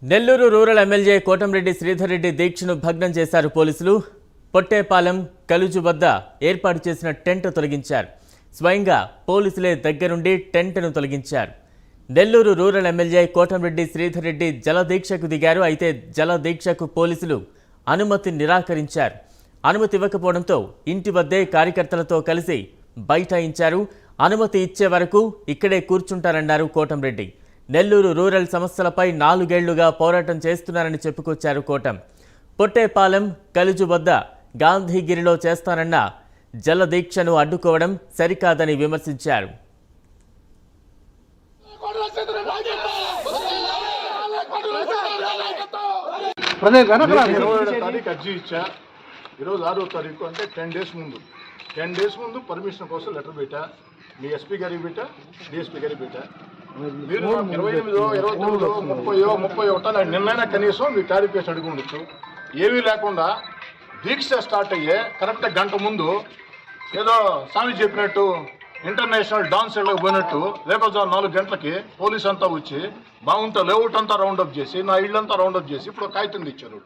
Nellore rural MLA Kotamreddy Sridhar Reddy దీక్షను భగ్నం చేశారు పోలీసులు. పొట్టేపాలెం కలుజు వద్ద ఏర్పాటు చేసిన టెంట్ తొలగించారు. స్వయంగా పోలీసులే దగ్గరుండి టెంట్ను తొలగించారు. నెల్లూరు రూరల్ ఎమ్మెల్యే కోటంరెడ్డి శ్రీధర్ రెడ్డి జలదీక్షకు దిగారు. అయితే జలదీక్షకు పోలీసులు అనుమతి నిరాకరించారు. అనుమతి ఇవ్వకపోవడంతో ఇంటి వద్దే కార్యకర్తలతో కలిసి బైఠాయించారు. అనుమతి ఇచ్చే వరకు ఇక్కడే కూర్చుంటారన్నారు కోటంరెడ్డి. నెల్లూరు రూరల్ సమస్యలపై 4 ఏళ్లుగా పోరాటం చేస్తున్నారని చెప్పుకొచ్చారు కోటం. పొట్టేపాలెం కలుజు వద్ద గాంధీగిరిలో చేస్తానన్న జలదీక్షను అడ్డుకోవడం సరికాదని విమర్శించారు. ఈరోజు 6వ తారీఖు అంటే 10 డేస్ ముందు పర్మిషన్ కోసం లెటర్ పెట్టా. మీ ఎస్పీ గారికి పెట్టా, డిఎస్పీ గారికి పెట్టా. మీరు 28, 29, 30, 31 నిన్నైనా కనీసం మీ క్లారిఫికేషన్ అడిగి ఉండొచ్చు. ఏమీ లేకుండా దీక్ష స్టార్ట్ అయ్యే కరెక్ట్గా గంట ముందు ఏదో స్వామి చెప్పినట్టు ఇంటర్నేషనల్ డాన్స్ ఇళ్ళకి పోయినట్టు రేపొద్దున 4 గంటలకి పోలీస్ అంతా వచ్చి బాగుంటే లేఅవుట్ అంతా రౌండప్ చేసి నా ఇళ్ళంతా రౌండప్ చేసి ఇప్పుడు కాగితం ఇచ్చారు.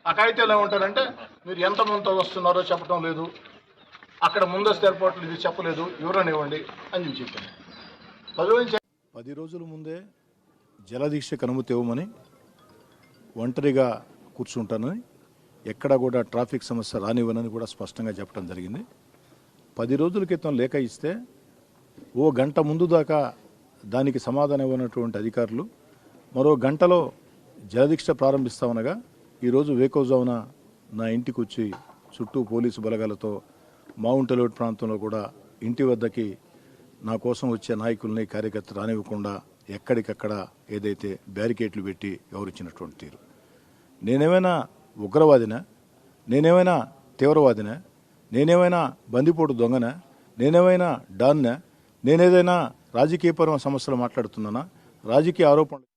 ఆ కాగితాలు ఏమంటారంటే మీరు ఎంతమందితో వస్తున్నారో చెప్పడం లేదు, అక్కడ ముందస్తు ఏర్పాట్లు ఇది చెప్పలేదు, వివరణ ఇవ్వండి అని చెప్పాను. 10 రోజుల ముందే జలదీక్షకు అనుమతి ఇవ్వమని, ఒంటరిగా కూర్చుంటానని, ఎక్కడా కూడా ట్రాఫిక్ సమస్య రానివ్వనని కూడా స్పష్టంగా చెప్పడం జరిగింది. 10 రోజుల క్రితం లేఖ ఇస్తే ఓ గంట ముందు దాకా దానికి సమాధానం ఇవ్వనటువంటి అధికారులు మరో గంటలో జలదీక్ష ప్రారంభిస్తామనగా ఈరోజు వేకోజామున నా ఇంటికి వచ్చి చుట్టూ పోలీసు బలగాలతో మౌంట్ ఎలోట్ ప్రాంతంలో కూడా ఇంటి వద్దకి నా కోసం వచ్చే నాయకుల్ని కార్యకర్తలు రానివ్వకుండా ఎక్కడికక్కడ ఏదైతే బ్యారికేడ్లు పెట్టి ఎవరిచ్చినటువంటి తీరు. నేనేమైనా ఉగ్రవాదినా, నేనేమైనా తీవ్రవాదినా, నేనేమైనా బందిపోటు దొంగనా, నేనేమైనా డాన్నా, నేనేదైనా రాజకీయపరమైన సమస్యలు మాట్లాడుతున్నానా, రాజకీయ ఆరోపణలు